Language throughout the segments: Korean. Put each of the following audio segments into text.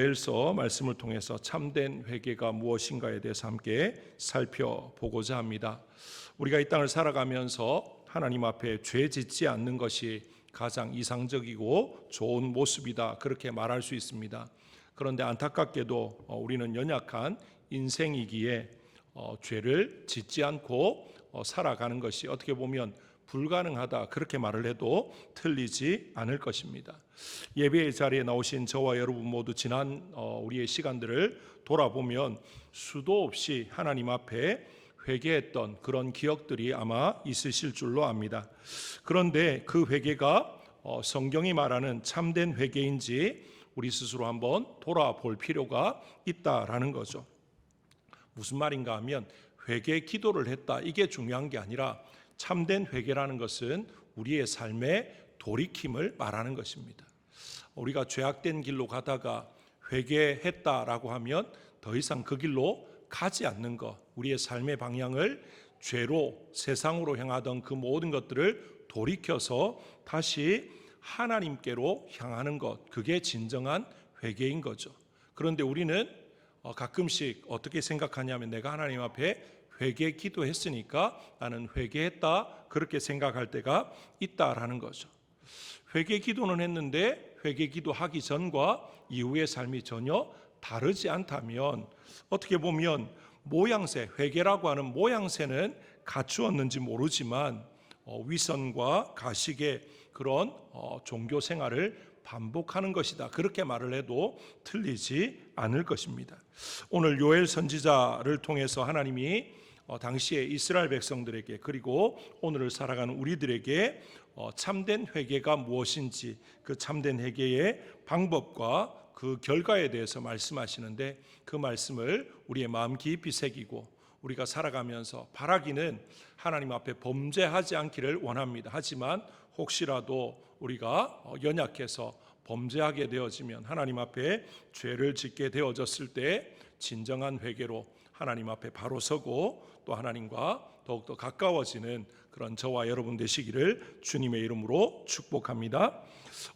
요엘서 말씀을 통해서 참된 회개가 무엇인가에 대해서 함께 살펴보고자 합니다. 우리가 이 땅을 살아가면서 하나님 앞에 죄 짓지 않는 것이 가장 이상적이고 좋은 모습이다, 그렇게 말할 수 있습니다. 그런데 안타깝게도 우리는 연약한 인생이기에 죄를 짓지 않고 살아가는 것이 어떻게 보면 불가능하다, 그렇게 말을 해도 틀리지 않을 것입니다. 예배의 자리에 나오신 저와 여러분 모두 지난 우리의 시간들을 돌아보면 수도 없이 하나님 앞에 회개했던 그런 기억들이 아마 있으실 줄로 압니다. 그런데 그 회개가 성경이 말하는 참된 회개인지 우리 스스로 한번 돌아볼 필요가 있다라는 거죠. 무슨 말인가 하면 회개 기도를 했다, 이게 중요한 게 아니라 참된 회개라는 것은 우리의 삶의 돌이킴을 말하는 것입니다. 우리가 죄악된 길로 가다가 회개했다라고 하면 더 이상 그 길로 가지 않는 것, 우리의 삶의 방향을 죄로 세상으로 향하던 그 모든 것들을 돌이켜서 다시 하나님께로 향하는 것, 그게 진정한 회개인 거죠. 그런데 우리는 가끔씩 어떻게 생각하냐면 내가 하나님 앞에 회개 기도했으니까 나는 회개했다, 그렇게 생각할 때가 있다라는 거죠. 회개 기도는 했는데 회개 기도하기 전과 이후의 삶이 전혀 다르지 않다면 어떻게 보면 모양새, 회개라고 하는 모양새는 갖추었는지 모르지만 위선과 가식의 그런 종교 생활을 반복하는 것이다, 그렇게 말을 해도 틀리지 않을 것입니다. 오늘 요엘 선지자를 통해서 하나님이 당시에 이스라엘 백성들에게, 그리고 오늘을 살아가는 우리들에게 참된 회개가 무엇인지, 그 참된 회개의 방법과 그 결과에 대해서 말씀하시는데, 그 말씀을 우리의 마음 깊이 새기고 우리가 살아가면서 바라기는 하나님 앞에 범죄하지 않기를 원합니다. 하지만 혹시라도 우리가 연약해서 범죄하게 되어지면, 하나님 앞에 죄를 짓게 되어졌을 때 진정한 회개로 하나님 앞에 바로 서고 또 하나님과 더욱더 가까워지는 그런 저와 여러분 되시기를 주님의 이름으로 축복합니다.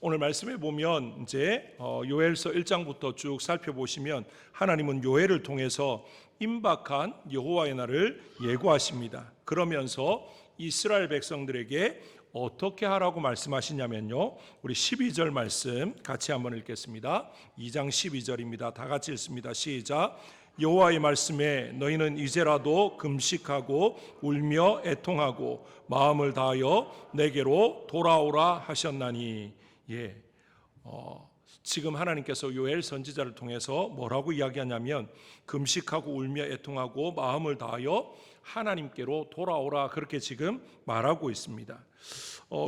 오늘 말씀에 보면 이제 요엘서 1장부터 쭉 살펴보시면 하나님은 요엘을 통해서 임박한 여호와의 날을 예고하십니다. 그러면서 이스라엘 백성들에게 어떻게 하라고 말씀하시냐면요, 우리 12절 말씀 같이 한번 읽겠습니다. 2장 12절입니다. 다 같이 읽습니다. 시작. 여호와의 말씀에 너희는 이제라도 금식하고 울며 애통하고 마음을 다하여 내게로 돌아오라 하셨나니. 지금 하나님께서 요엘 선지자를 통해서 뭐라고 이야기하냐면 금식하고 울며 애통하고 마음을 다하여 하나님께로 돌아오라, 그렇게 지금 말하고 있습니다.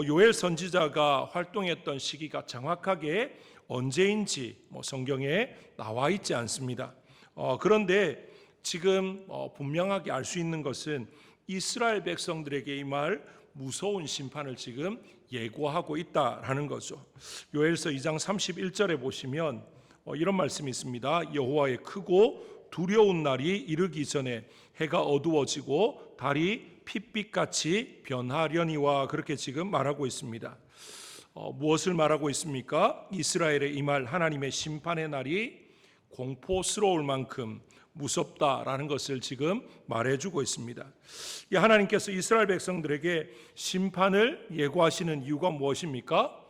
요엘 선지자가 활동했던 시기가 정확하게 언제인지 성경에 나와 있지 않습니다. 그런데 지금 분명하게 알 수 있는 것은 이스라엘 백성들에게 임할 무서운 심판을 지금 예고하고 있다라는 거죠. 요엘서 2장 31절에 보시면 이런 말씀이 있습니다. 여호와의 크고 두려운 날이 이르기 전에 해가 어두워지고 달이 핏빛같이 변하려니와, 그렇게 지금 말하고 있습니다. 무엇을 말하고 있습니까? 이스라엘에 임할 하나님의 심판의 날이 공포스러울 만큼 무섭다라는 것을 지금 말해주고 있습니다. 하나님께서 이스라엘 백성들에게 심판을 예고하시는 이유가 무엇입니까?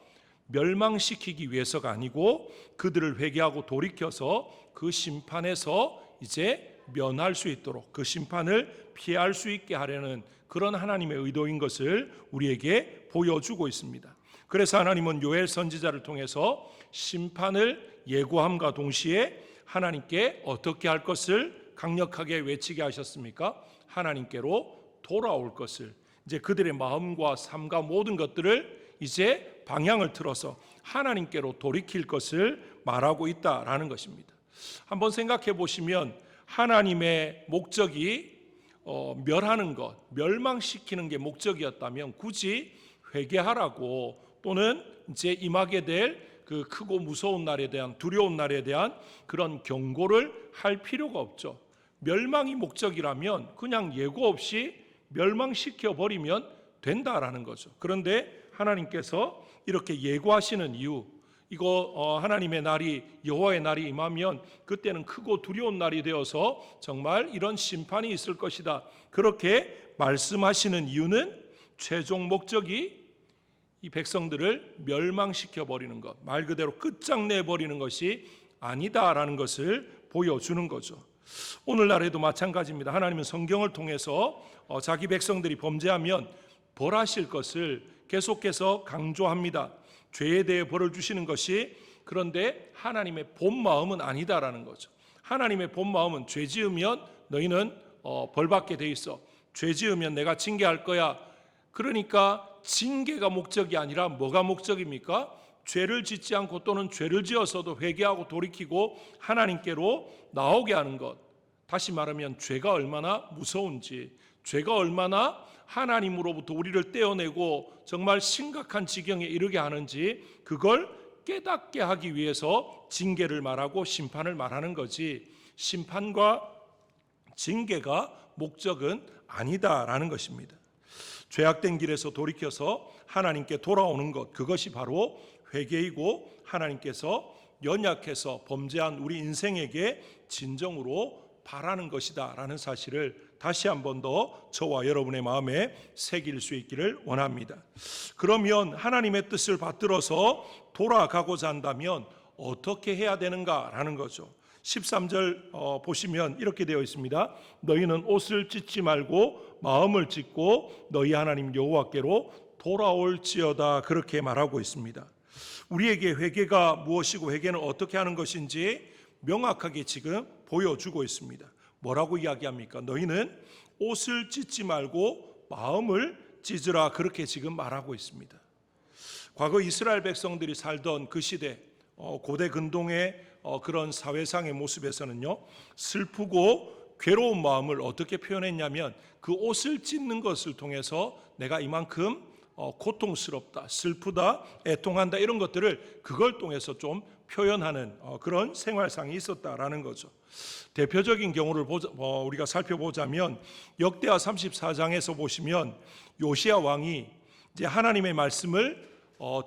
멸망시키기 위해서가 아니고 그들을 회개하고 돌이켜서 그 심판에서 이제 면할 수 있도록, 그 심판을 피할 수 있게 하려는 그런 하나님의 의도인 것을 우리에게 보여주고 있습니다. 그래서 하나님은 요엘 선지자를 통해서 심판을 예고함과 동시에 하나님께 어떻게 할 것을 강력하게 외치게 하셨습니까? 하나님께로 돌아올 것을, 이제 그들의 마음과 삶과 모든 것들을 이제 방향을 틀어서 하나님께로 돌이킬 것을 말하고 있다라는 것입니다. 한번 생각해 보시면 하나님의 목적이 멸하는 것, 멸망시키는 게 목적이었다면 굳이 회개하라고, 또는 이제 임하게 될 그 크고 무서운 날에 대한, 두려운 날에 대한 그런 경고를 할 필요가 없죠. 멸망이 목적이라면 그냥 예고 없이 멸망시켜 버리면 된다라는 거죠. 그런데 하나님께서 이렇게 예고하시는 이유, 이거 하나님의 날이, 여호와의 날이 임하면 그때는 크고 두려운 날이 되어서 정말 이런 심판이 있을 것이다. 그렇게 말씀하시는 이유는 최종 목적이 이 백성들을 멸망시켜 버리는 것, 말 그대로 끝장내 버리는 것이 아니다라는 것을 보여주는 거죠. 오늘날에도 마찬가지입니다. 하나님은 성경을 통해서 자기 백성들이 범죄하면 벌하실 것을 계속해서 강조합니다. 죄에 대해 벌을 주시는 것이, 그런데 하나님의 본 마음은 아니다라는 거죠. 하나님의 본 마음은 죄 지으면 너희는 벌받게 돼 있어. 죄 지으면 내가 징계할 거야. 그러니까 징계가 목적이 아니라 뭐가 목적입니까? 죄를 짓지 않고 또는 죄를 지어서도 회개하고 돌이키고 하나님께로 나오게 하는 것. 다시 말하면 죄가 얼마나 무서운지, 죄가 얼마나 하나님으로부터 우리를 떼어내고 정말 심각한 지경에 이르게 하는지, 그걸 깨닫게 하기 위해서 징계를 말하고 심판을 말하는 거지, 심판과 징계가 목적은 아니다라는 것입니다. 죄악된 길에서 돌이켜서 하나님께 돌아오는 것, 그것이 바로 회개이고 하나님께서 연약해서 범죄한 우리 인생에게 진정으로 바라는 것이다 라는 사실을 다시 한 번 더 저와 여러분의 마음에 새길 수 있기를 원합니다. 그러면 하나님의 뜻을 받들어서 돌아가고자 한다면 어떻게 해야 되는가라는 거죠. 13절 보시면 이렇게 되어 있습니다. 너희는 옷을 찢지 말고 마음을 찢고 너희 하나님 여호와께로 돌아올지어다, 그렇게 말하고 있습니다. 우리에게 회개가 무엇이고 회개는 어떻게 하는 것인지 명확하게 지금 보여주고 있습니다. 뭐라고 이야기합니까? 너희는 옷을 찢지 말고 마음을 찢으라, 그렇게 지금 말하고 있습니다. 과거 이스라엘 백성들이 살던 그 시대, 고대 근동의 그런 사회상의 모습에서는요, 슬프고 괴로운 마음을 어떻게 표현했냐면 그 옷을 찢는 것을 통해서 내가 이만큼 고통스럽다, 슬프다, 애통한다, 이런 것들을 그걸 통해서 좀 표현하는 그런 생활상이 있었다라는 거죠. 대표적인 경우를 우리가 살펴보자면 역대하 34장에서 보시면 요시야 왕이 이제 하나님의 말씀을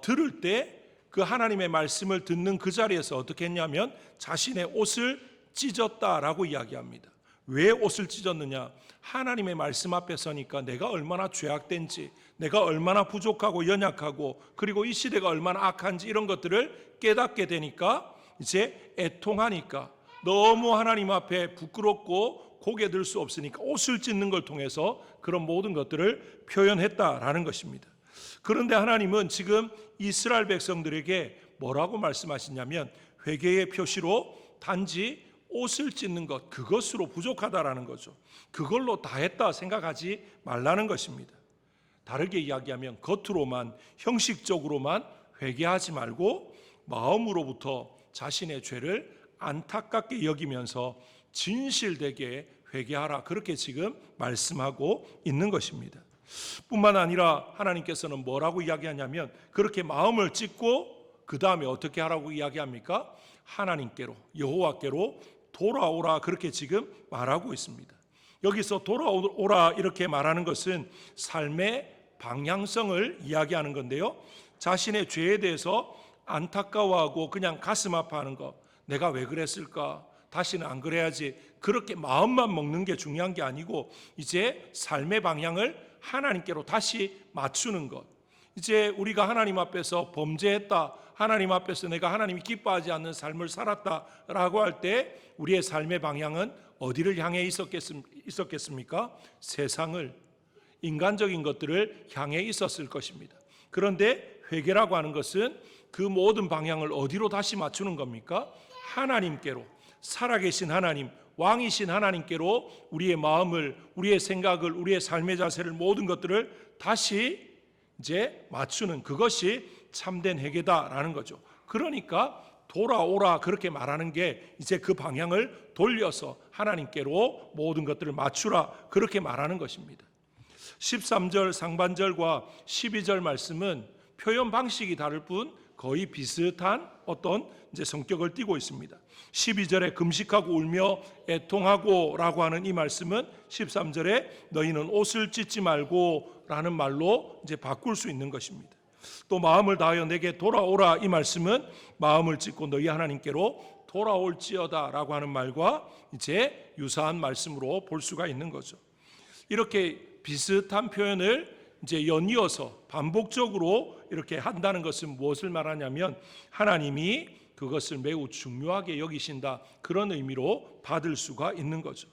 들을 때 그 하나님의 말씀을 듣는 그 자리에서 어떻게 했냐면 자신의 옷을 찢었다라고 이야기합니다. 왜 옷을 찢었느냐? 하나님의 말씀 앞에 서니까 내가 얼마나 죄악된지, 내가 얼마나 부족하고 연약하고, 그리고 이 시대가 얼마나 악한지 이런 것들을 깨닫게 되니까 이제 애통하니까, 너무 하나님 앞에 부끄럽고 고개 들 수 없으니까 옷을 찢는 걸 통해서 그런 모든 것들을 표현했다라는 것입니다. 그런데 하나님은 지금 이스라엘 백성들에게 뭐라고 말씀하시냐면 회개의 표시로 단지 옷을 찢는 것, 그것으로 부족하다라는 거죠. 그걸로 다 했다 생각하지 말라는 것입니다. 다르게 이야기하면 겉으로만, 형식적으로만 회개하지 말고 마음으로부터 자신의 죄를 안타깝게 여기면서 진실되게 회개하라, 그렇게 지금 말씀하고 있는 것입니다. 뿐만 아니라 하나님께서는 뭐라고 이야기하냐면 그렇게 마음을 찢고 그 다음에 어떻게 하라고 이야기합니까? 하나님께로, 여호와께로 돌아오라, 그렇게 지금 말하고 있습니다. 여기서 돌아오라 이렇게 말하는 것은 삶의 방향성을 이야기하는 건데요, 자신의 죄에 대해서 안타까워하고 그냥 가슴 아파하는 것, 내가 왜 그랬을까, 다시는 안 그래야지, 그렇게 마음만 먹는 게 중요한 게 아니고 이제 삶의 방향을 하나님께로 다시 맞추는 것. 이제 우리가 하나님 앞에서 범죄했다, 하나님 앞에서 내가 하나님이 기뻐하지 않는 삶을 살았다라고 할 때 우리의 삶의 방향은 어디를 향해 있었겠습니까? 세상을, 인간적인 것들을 향해 있었을 것입니다. 그런데 회개라고 하는 것은 그 모든 방향을 어디로 다시 맞추는 겁니까? 하나님께로, 살아계신 하나님, 왕이신 하나님께로 우리의 마음을, 우리의 생각을, 우리의 삶의 자세를, 모든 것들을 다시 이제 맞추는, 그것이 참된 회개다라는 거죠. 그러니까 돌아오라 그렇게 말하는 게 이제 그 방향을 돌려서 하나님께로 모든 것들을 맞추라, 그렇게 말하는 것입니다. 13절 상반절과 12절 말씀은 표현 방식이 다를 뿐 거의 비슷한 어떤 이제 성격을 띠고 있습니다. 12절에 금식하고 울며 애통하고 라고 하는 이 말씀은 13절에 너희는 옷을 찢지 말고 라는 말로 이제 바꿀 수 있는 것입니다. 또 마음을 다하여 내게 돌아오라, 이 말씀은 마음을 찢고 너희 하나님께로 돌아올지어다 라고 하는 말과 이제 유사한 말씀으로 볼 수가 있는 거죠. 이렇게 비슷한 표현을 이제 연이어서 반복적으로 이렇게 한다는 것은 무엇을 말하냐면 하나님이 그것을 매우 중요하게 여기신다, 그런 의미로 받을 수가 있는 거죠.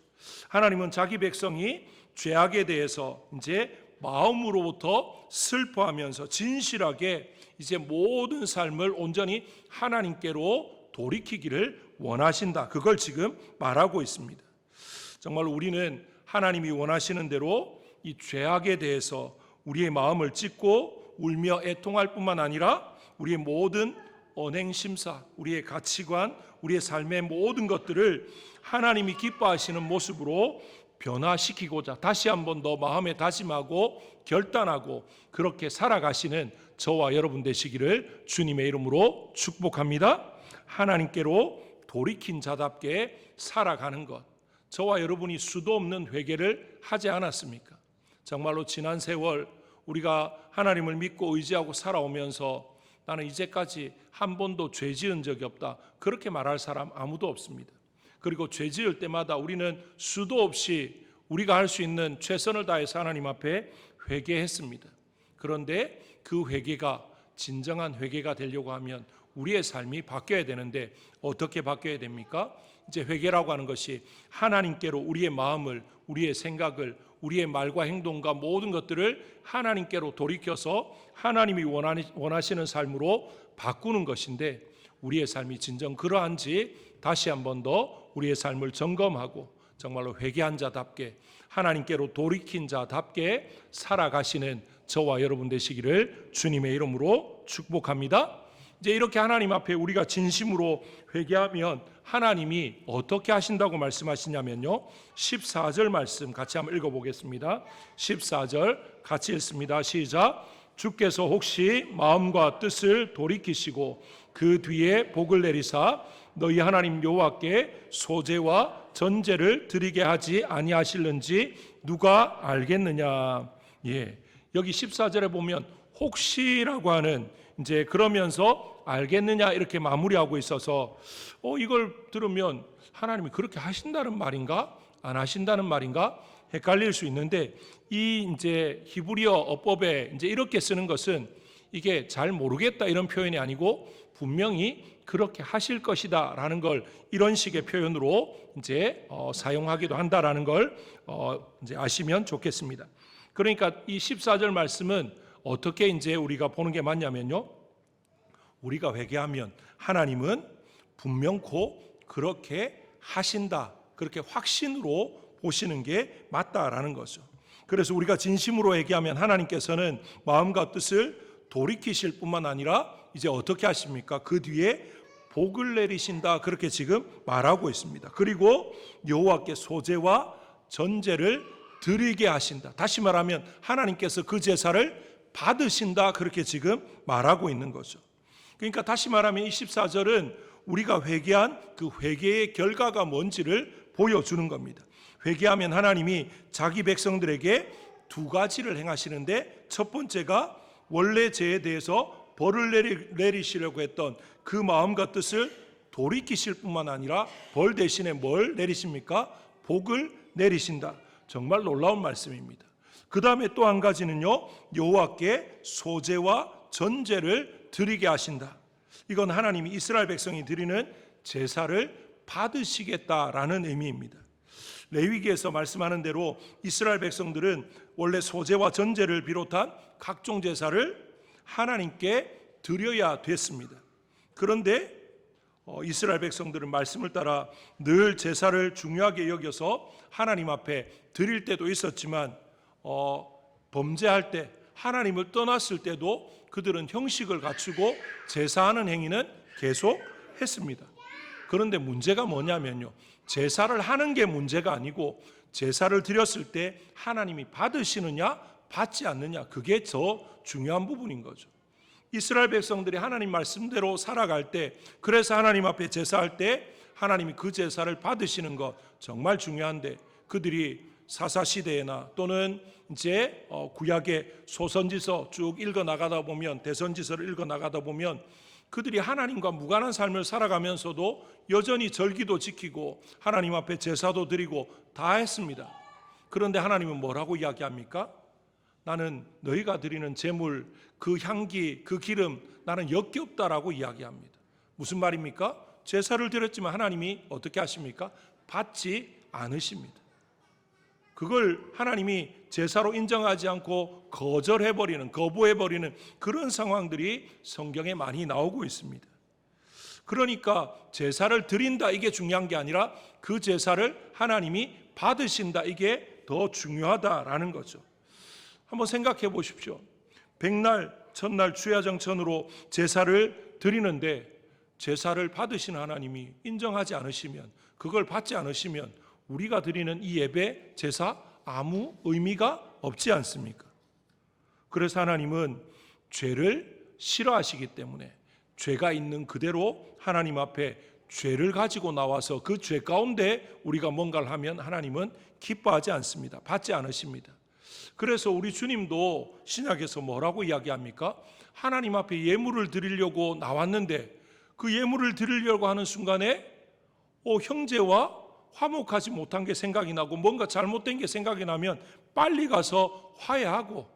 하나님은 자기 백성이 죄악에 대해서 이제 마음으로부터 슬퍼하면서 진실하게 이제 모든 삶을 온전히 하나님께로 돌이키기를 원하신다, 그걸 지금 말하고 있습니다. 정말 우리는 하나님이 원하시는 대로 이 죄악에 대해서 우리의 마음을 찢고 울며 애통할 뿐만 아니라 우리의 모든 언행심사, 우리의 가치관, 우리의 삶의 모든 것들을 하나님이 기뻐하시는 모습으로 변화시키고자 다시 한번 더 마음에 다짐하고 결단하고 그렇게 살아가시는 저와 여러분 되시기를 주님의 이름으로 축복합니다. 하나님께로 돌이킨 자답게 살아가는 것, 저와 여러분이 수도 없는 회개를 하지 않았습니까? 정말로 지난 세월 우리가 하나님을 믿고 의지하고 살아오면서 나는 이제까지 한 번도 죄 지은 적이 없다, 그렇게 말할 사람 아무도 없습니다. 그리고 죄 지을 때마다 우리는 수도 없이 우리가 할 수 있는 최선을 다해서 하나님 앞에 회개했습니다. 그런데 그 회개가 진정한 회개가 되려고 하면 우리의 삶이 바뀌어야 되는데 어떻게 바뀌어야 됩니까? 이제 회개라고 하는 것이 하나님께로 우리의 마음을, 우리의 생각을, 우리의 말과 행동과 모든 것들을 하나님께로 돌이켜서 하나님이 원하시는 삶으로 바꾸는 것인데, 우리의 삶이 진정 그러한지 다시 한 번 더 우리의 삶을 점검하고 정말로 회개한 자답게 하나님께로 돌이킨 자답게 살아가시는 저와 여러분 되시기를 주님의 이름으로 축복합니다. 이제 이렇게 하나님 앞에 우리가 진심으로 회개하면 하나님이 어떻게 하신다고 말씀하시냐면요, 14절 말씀 같이 한번 읽어보겠습니다. 14절 같이 읽습니다. 시작. 주께서 혹시 마음과 뜻을 돌이키시고 그 뒤에 복을 내리사 너희 하나님 여호와께 소제와 전제를 드리게 하지 아니하실는지 누가 알겠느냐. 예, 여기 14절에 보면 혹시라고 하는 이제 그러면서 알겠느냐 이렇게 마무리하고 있어서 이걸 들으면 하나님이 그렇게 하신다는 말인가 안 하신다는 말인가 헷갈릴 수 있는데, 이 이제 히브리어 어법에 이제 이렇게 쓰는 것은 이게 잘 모르겠다 이런 표현이 아니고 분명히 그렇게 하실 것이다라는 걸 이런 식의 표현으로 이제 사용하기도 한다라는 걸 이제 아시면 좋겠습니다. 그러니까 이 14절 말씀은 어떻게 이제 우리가 보는 게 맞냐면요, 우리가 회개하면 하나님은 분명코 그렇게 하신다, 그렇게 확신으로 보시는 게 맞다라는 거죠. 그래서 우리가 진심으로 회개하면 하나님께서는 마음과 뜻을 돌이키실 뿐만 아니라 이제 어떻게 하십니까? 그 뒤에 복을 내리신다, 그렇게 지금 말하고 있습니다. 그리고 여호와께 소제와 전제를 드리게 하신다. 다시 말하면 하나님께서 그 제사를 받으신다, 그렇게 지금 말하고 있는 거죠. 그러니까 다시 말하면 이 14절은 우리가 회개한 그 회개의 결과가 뭔지를 보여주는 겁니다. 회개하면 하나님이 자기 백성들에게 두 가지를 행하시는데, 첫 번째가 원래 죄에 대해서 벌을 내리시려고 했던 그 마음과 뜻을 돌이키실 뿐만 아니라 벌 대신에 뭘 내리십니까? 복을 내리신다. 정말 놀라운 말씀입니다. 그 다음에 또 한 가지는요, 여호와께 소제와 전제를 드리게 하신다. 이건 하나님이 이스라엘 백성이 드리는 제사를 받으시겠다라는 의미입니다. 레위기에서 말씀하는 대로 이스라엘 백성들은 원래 소제와 전제를 비롯한 각종 제사를 하나님께 드려야 됐습니다. 그런데 이스라엘 백성들은 말씀을 따라 늘 제사를 중요하게 여겨서 하나님 앞에 드릴 때도 있었지만 범죄할 때, 하나님을 떠났을 때도 그들은 형식을 갖추고 제사하는 행위는 계속 했습니다. 그런데 문제가 뭐냐면요, 제사를 하는 게 문제가 아니고 제사를 드렸을 때 하나님이 받으시느냐 받지 않느냐, 그게 더 중요한 부분인 거죠. 이스라엘 백성들이 하나님 말씀대로 살아갈 때, 그래서 하나님 앞에 제사할 때 하나님이 그 제사를 받으시는 것 정말 중요한데, 그들이 사사시대나 또는 이제 구약의 소선지서 쭉 읽어 나가다 보면, 대선지서를 읽어 나가다 보면 그들이 하나님과 무관한 삶을 살아가면서도 여전히 절기도 지키고 하나님 앞에 제사도 드리고 다 했습니다. 그런데 하나님은 뭐라고 이야기합니까? 나는 너희가 드리는 제물, 그 향기, 그 기름 나는 역겹다라고 이야기합니다. 무슨 말입니까? 제사를 드렸지만 하나님이 어떻게 하십니까? 받지 않으십니다. 그걸 하나님이 제사로 인정하지 않고 거절해버리는, 거부해버리는 그런 상황들이 성경에 많이 나오고 있습니다. 그러니까 제사를 드린다 이게 중요한 게 아니라 그 제사를 하나님이 받으신다 이게 더 중요하다라는 거죠. 한번 생각해 보십시오. 백날, 첫날 주야정 전으로 제사를 드리는데 제사를 받으신 하나님이 인정하지 않으시면, 그걸 받지 않으시면 우리가 드리는 이 예배, 제사 아무 의미가 없지 않습니까? 그래서 하나님은 죄를 싫어하시기 때문에 죄가 있는 그대로 하나님 앞에 죄를 가지고 나와서 그 죄 가운데 우리가 뭔가를 하면 하나님은 기뻐하지 않습니다. 받지 않으십니다. 그래서 우리 주님도 신약에서 뭐라고 이야기합니까? 하나님 앞에 예물을 드리려고 나왔는데 그 예물을 드리려고 하는 순간에 형제와 화목하지 못한 게 생각이 나고 뭔가 잘못된 게 생각이 나면 빨리 가서 화해하고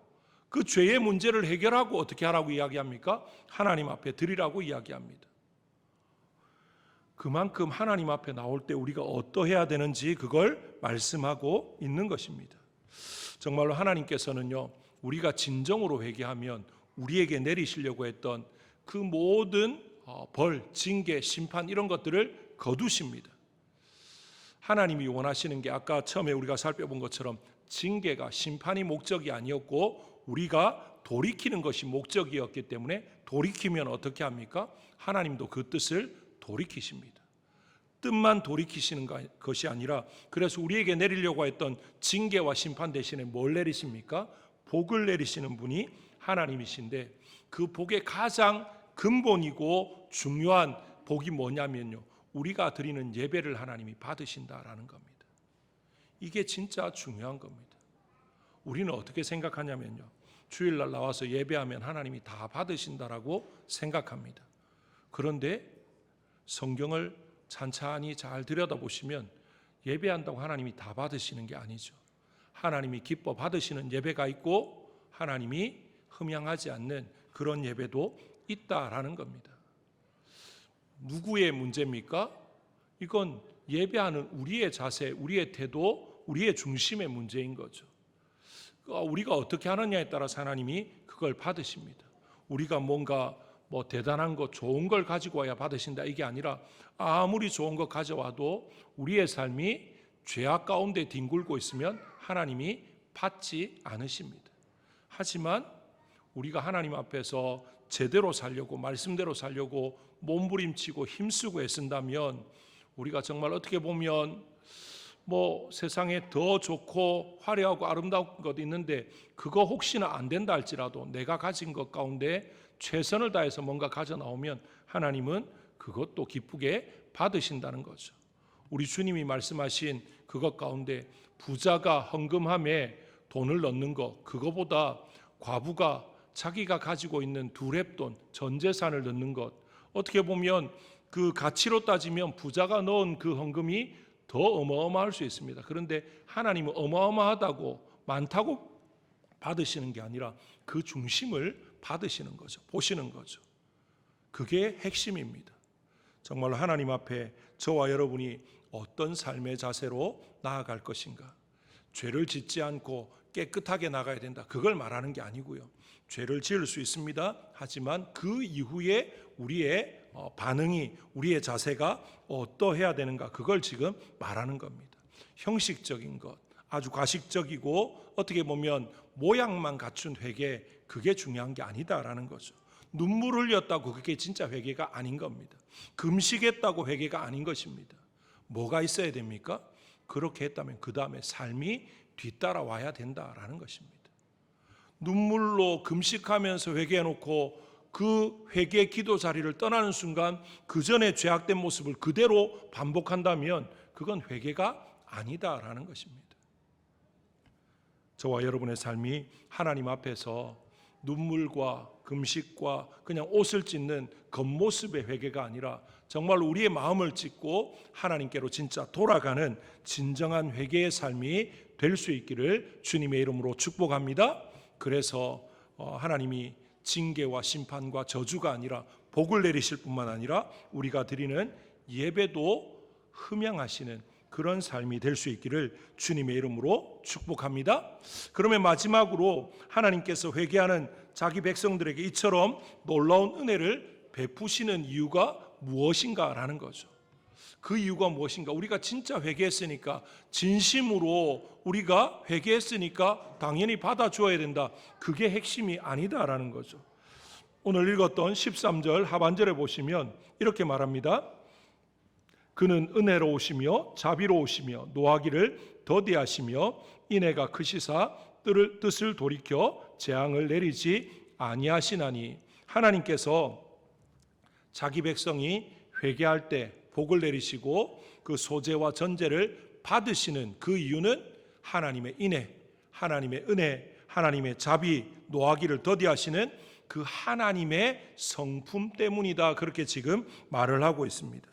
그 죄의 문제를 해결하고 어떻게 하라고 이야기합니까? 하나님 앞에 드리라고 이야기합니다. 그만큼 하나님 앞에 나올 때 우리가 어떠해야 되는지 그걸 말씀하고 있는 것입니다. 정말로 하나님께서는요, 우리가 진정으로 회개하면 우리에게 내리시려고 했던 그 모든 벌, 징계, 심판 이런 것들을 거두십니다. 하나님이 원하시는 게 아까 처음에 우리가 살펴본 것처럼 징계가, 심판이 목적이 아니었고 우리가 돌이키는 것이 목적이었기 때문에 돌이키면 어떻게 합니까? 하나님도 그 뜻을 돌이키십니다. 뜻만 돌이키시는 것이 아니라 그래서 우리에게 내리려고 했던 징계와 심판 대신에 뭘 내리십니까? 복을 내리시는 분이 하나님이신데 그 복의 가장 근본이고 중요한 복이 뭐냐면요, 우리가 드리는 예배를 하나님이 받으신다라는 겁니다. 이게 진짜 중요한 겁니다. 우리는 어떻게 생각하냐면요, 주일날 나와서 예배하면 하나님이 다 받으신다라고 생각합니다. 그런데 성경을 찬찬히 잘 들여다보시면 예배한다고 하나님이 다 받으시는 게 아니죠. 하나님이 기뻐 받으시는 예배가 있고 하나님이 흠양하지 않는 그런 예배도 있다라는 겁니다. 누구의 문제입니까? 이건 예배하는 우리의 자세, 우리의 태도, 우리의 중심의 문제인 거죠. 우리가 어떻게 하느냐에 따라서 하나님이 그걸 받으십니다. 우리가 뭔가 대단한 거, 좋은 걸 가지고 와야 받으신다 이게 아니라 아무리 좋은 거 가져와도 우리의 삶이 죄악 가운데 뒹굴고 있으면 하나님이 받지 않으십니다. 하지만 우리가 하나님 앞에서 제대로 살려고, 말씀대로 살려고 몸부림치고 힘쓰고 애쓴다면 우리가 정말 어떻게 보면 세상에 더 좋고 화려하고 아름다운 것 있는데 그거 혹시나 안 된다 할지라도 내가 가진 것 가운데 최선을 다해서 뭔가 가져 나오면 하나님은 그것도 기쁘게 받으신다는 거죠. 우리 주님이 말씀하신 그것 가운데 부자가 헌금함에 돈을 넣는 것, 그거보다 과부가 자기가 가지고 있는 두렙돈, 전 재산을 넣는 것, 어떻게 보면 그 가치로 따지면 부자가 넣은 그 헌금이 더 어마어마할 수 있습니다. 그런데 하나님은 어마어마하다고, 많다고 받으시는 게 아니라 그 중심을 받으시는 거죠. 보시는 거죠. 그게 핵심입니다. 정말로 하나님 앞에 저와 여러분이 어떤 삶의 자세로 나아갈 것인가, 죄를 짓지 않고 깨끗하게 나가야 된다, 그걸 말하는 게 아니고요. 죄를 지을 수 있습니다. 하지만 그 이후에 우리의 반응이, 우리의 자세가 어떠해야 되는가, 그걸 지금 말하는 겁니다. 형식적인 것, 아주 가식적이고 어떻게 보면 모양만 갖춘 회개, 그게 중요한 게 아니다라는 거죠. 눈물 흘렸다고 그게 진짜 회개가 아닌 겁니다. 금식했다고 회개가 아닌 것입니다. 뭐가 있어야 됩니까? 그렇게 했다면 그 다음에 삶이 뒤따라와야 된다라는 것입니다. 눈물로 금식하면서 회개해놓고 그 회개 기도 자리를 떠나는 순간 그 전에 죄악된 모습을 그대로 반복한다면 그건 회개가 아니다라는 것입니다. 저와 여러분의 삶이 하나님 앞에서 눈물과 금식과 그냥 옷을 찢는 겉모습의 회개가 아니라 정말 우리의 마음을 찢고 하나님께로 진짜 돌아가는 진정한 회개의 삶이 될 수 있기를 주님의 이름으로 축복합니다. 그래서 하나님이 징계와 심판과 저주가 아니라 복을 내리실 뿐만 아니라 우리가 드리는 예배도 흠양하시는 그런 삶이 될 수 있기를 주님의 이름으로 축복합니다. 그러면 마지막으로 하나님께서 회개하는 자기 백성들에게 이처럼 놀라운 은혜를 베푸시는 이유가 무엇인가라는 거죠. 그 이유가 무엇인가? 우리가 진짜 회개했으니까, 진심으로 우리가 회개했으니까 당연히 받아줘야 된다. 그게 핵심이 아니다라는 거죠. 오늘 읽었던 13절 하반절에 보시면 이렇게 말합니다. 그는 은혜로우시며 자비로우시며 노하기를 더디하시며 인애가 크시사 뜻을 돌이켜 재앙을 내리지 아니하시나니. 하나님께서 자기 백성이 회개할 때 복을 내리시고 그 소재와 전제를 받으시는 그 이유는 하나님의 인애, 하나님의 은혜, 하나님의 자비, 노하기를 더디하시는 그 하나님의 성품 때문이다. 그렇게 지금 말을 하고 있습니다.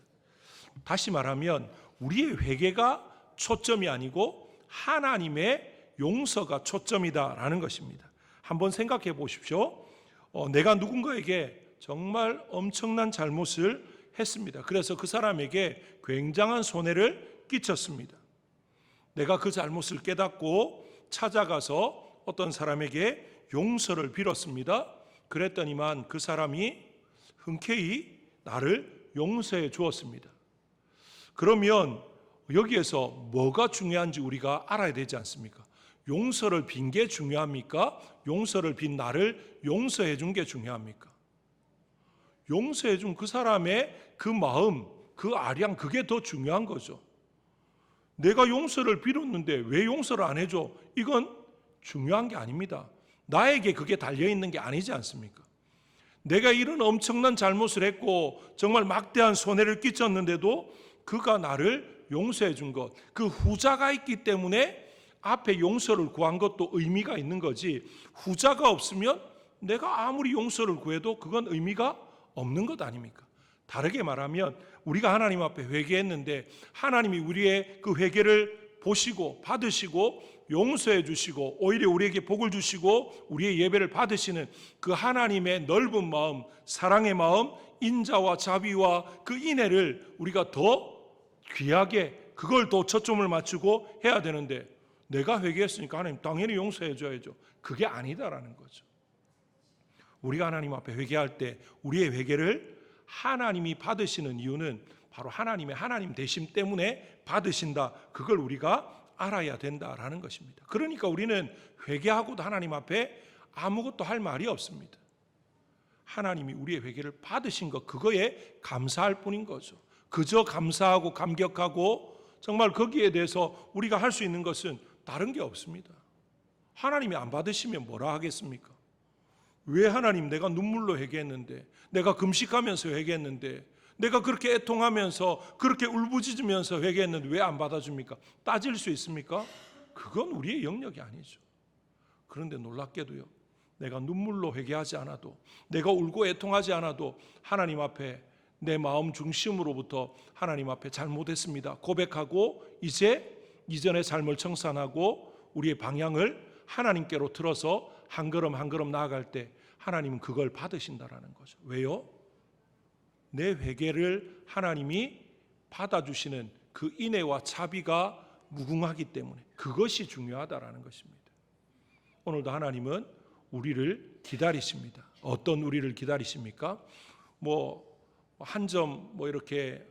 다시 말하면 우리의 회개가 초점이 아니고 하나님의 용서가 초점이다라는 것입니다. 한번 생각해 보십시오. 내가 누군가에게 정말 엄청난 잘못을 했습니다. 그래서 그 사람에게 굉장한 손해를 끼쳤습니다. 내가 그 잘못을 깨닫고 찾아가서 어떤 사람에게 용서를 빌었습니다. 그랬더니만 그 사람이 흔쾌히 나를 용서해 주었습니다. 그러면 여기에서 뭐가 중요한지 우리가 알아야 되지 않습니까? 용서를 빈 게 중요합니까? 용서를 빈 나를 용서해 준 게 중요합니까? 용서해 준 그 사람의 그 마음, 그 아량, 그게 더 중요한 거죠. 내가 용서를 빌었는데 왜 용서를 안 해줘? 이건 중요한 게 아닙니다. 나에게 그게 달려있는 게 아니지 않습니까? 내가 이런 엄청난 잘못을 했고 정말 막대한 손해를 끼쳤는데도 그가 나를 용서해 준 것, 그 후자가 있기 때문에 앞에 용서를 구한 것도 의미가 있는 거지, 후자가 없으면 내가 아무리 용서를 구해도 그건 의미가 없는 것 아닙니까? 다르게 말하면 우리가 하나님 앞에 회개했는데 하나님이 우리의 그 회개를 보시고 받으시고 용서해 주시고 오히려 우리에게 복을 주시고 우리의 예배를 받으시는 그 하나님의 넓은 마음, 사랑의 마음, 인자와 자비와 그 인애를 우리가 더 귀하게, 그걸 더 초점을 맞추고 해야 되는데 내가 회개했으니까 하나님 당연히 용서해 줘야죠. 그게 아니다라는 거죠. 우리가 하나님 앞에 회개할 때 우리의 회개를 하나님이 받으시는 이유는 바로 하나님의 하나님 되심 때문에 받으신다. 그걸 우리가 알아야 된다라는 것입니다. 그러니까 우리는 회개하고도 하나님 앞에 아무것도 할 말이 없습니다. 하나님이 우리의 회개를 받으신 것, 그거에 감사할 뿐인 거죠. 그저 감사하고 감격하고 정말 거기에 대해서 우리가 할 수 있는 것은 다른 게 없습니다. 하나님이 안 받으시면 뭐라 하겠습니까? 왜 하나님, 내가 눈물로 회개했는데, 내가 금식하면서 회개했는데, 내가 그렇게 애통하면서 그렇게 울부짖으면서 회개했는데 왜 안 받아줍니까? 따질 수 있습니까? 그건 우리의 영역이 아니죠. 그런데 놀랍게도요, 내가 눈물로 회개하지 않아도, 내가 울고 애통하지 않아도 하나님 앞에 내 마음 중심으로부터 하나님 앞에 잘못했습니다 고백하고 이제 이전의 삶을 청산하고 우리의 방향을 하나님께로 틀어서 한 걸음 한 걸음 나아갈 때 하나님은 그걸 받으신다라는 거죠. 왜요? 내 회개를 하나님이 받아주시는 그 인애와 자비가 무궁하기 때문에 그것이 중요하다라는 것입니다. 오늘도 하나님은 우리를 기다리십니다. 어떤 우리를 기다리십니까? 한 점 이렇게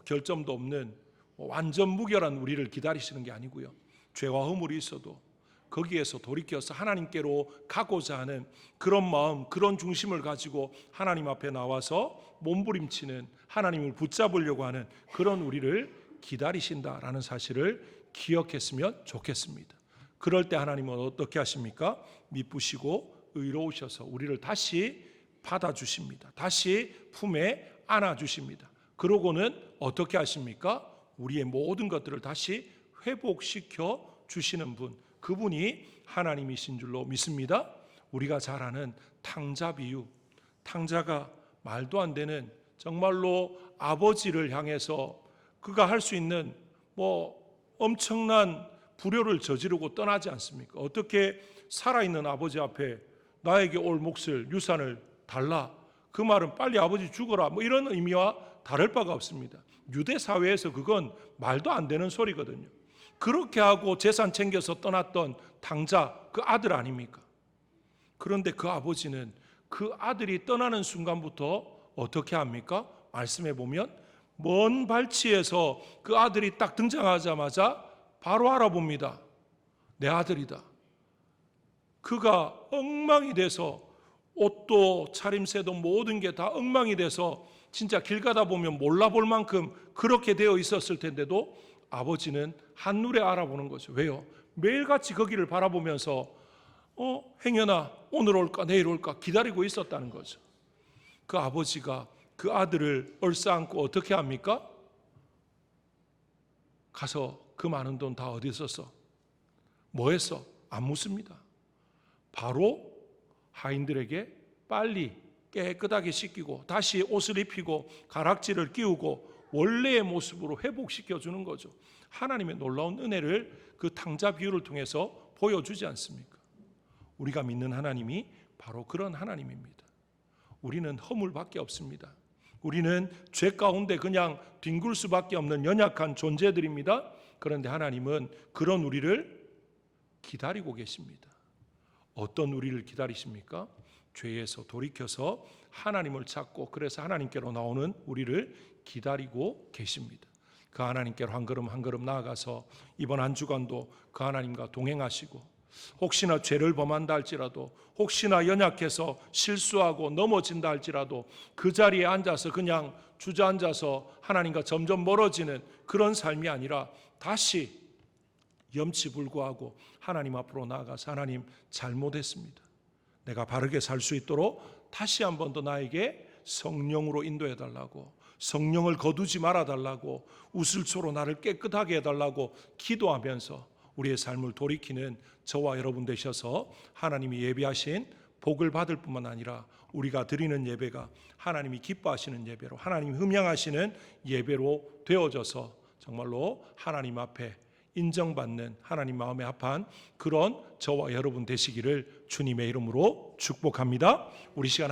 결점도 없는 완전 무결한 우리를 기다리시는 게 아니고요. 죄와 허물이 있어도 거기에서 돌이켜서 하나님께로 가고자 하는 그런 마음, 그런 중심을 가지고 하나님 앞에 나와서 몸부림치는, 하나님을 붙잡으려고 하는 그런 우리를 기다리신다라는 사실을 기억했으면 좋겠습니다. 그럴 때 하나님은 어떻게 하십니까? 미쁘시고 의로우셔서 우리를 다시 받아주십니다. 다시 품에 안아주십니다. 그러고는 어떻게 하십니까? 우리의 모든 것들을 다시 회복시켜 주시는 분, 그분이 하나님이신 줄로 믿습니다. 우리가 잘 아는 탕자 비유, 탕자가 말도 안 되는 정말로 아버지를 향해서 그가 할 수 있는 엄청난 불효를 저지르고 떠나지 않습니까? 어떻게 살아있는 아버지 앞에 나에게 올 몫을 유산을 달라, 그 말은 빨리 아버지 죽어라 이런 의미와 다를 바가 없습니다. 유대 사회에서 그건 말도 안 되는 소리거든요. 그렇게 하고 재산 챙겨서 떠났던 탕자, 그 아들 아닙니까? 그런데 그 아버지는 그 아들이 떠나는 순간부터 어떻게 합니까? 말씀해 보면 먼 발치에서 그 아들이 딱 등장하자마자 바로 알아봅니다. 내 아들이다. 그가 엉망이 돼서 옷도 차림새도 모든 게 다 엉망이 돼서 진짜 길 가다 보면 몰라볼 만큼 그렇게 되어 있었을 텐데도 아버지는 한눈에 알아보는 거죠. 왜요? 매일같이 거기를 바라보면서 행여나 오늘 올까 내일 올까 기다리고 있었다는 거죠. 그 아버지가 그 아들을 얼싸안고 어떻게 합니까? 가서 그 많은 돈 다 어디 썼어? 뭐 했어? 안 묻습니다. 바로 하인들에게 빨리 깨끗하게 씻기고 다시 옷을 입히고 가락지를 끼우고 원래의 모습으로 회복시켜 주는 거죠. 하나님의 놀라운 은혜를 그 탕자 비유를 통해서 보여주지 않습니까? 우리가 믿는 하나님이 바로 그런 하나님입니다. 우리는 허물밖에 없습니다. 우리는 죄 가운데 그냥 뒹굴 수밖에 없는 연약한 존재들입니다. 그런데 하나님은 그런 우리를 기다리고 계십니다. 어떤 우리를 기다리십니까? 죄에서 돌이켜서 하나님을 찾고 그래서 하나님께로 나오는 우리를 기다리고 계십니다. 그 하나님께로 한 걸음 한 걸음 나아가서 이번 한 주간도 그 하나님과 동행하시고 혹시나 죄를 범한다 할지라도 혹시나 연약해서 실수하고 넘어진다 할지라도 그 자리에 앉아서 그냥 주저앉아서 하나님과 점점 멀어지는 그런 삶이 아니라 다시 염치불구하고 하나님 앞으로 나아가서 하나님 잘못했습니다. 내가 바르게 살 수 있도록 다시 한 번 더 나에게 성령으로 인도해 달라고, 성령을 거두지 말아 달라고, 우슬초로 나를 깨끗하게 해달라고 기도하면서 우리의 삶을 돌이키는 저와 여러분 되셔서 하나님이 예비하신 복을 받을 뿐만 아니라 우리가 드리는 예배가 하나님이 기뻐하시는 예배로, 하나님이 흠양하시는 예배로 되어져서 정말로 하나님 앞에 인정받는 하나님 마음에 합한 그런 저와 여러분 되시기를 주님의 이름으로 축복합니다. 우리 시간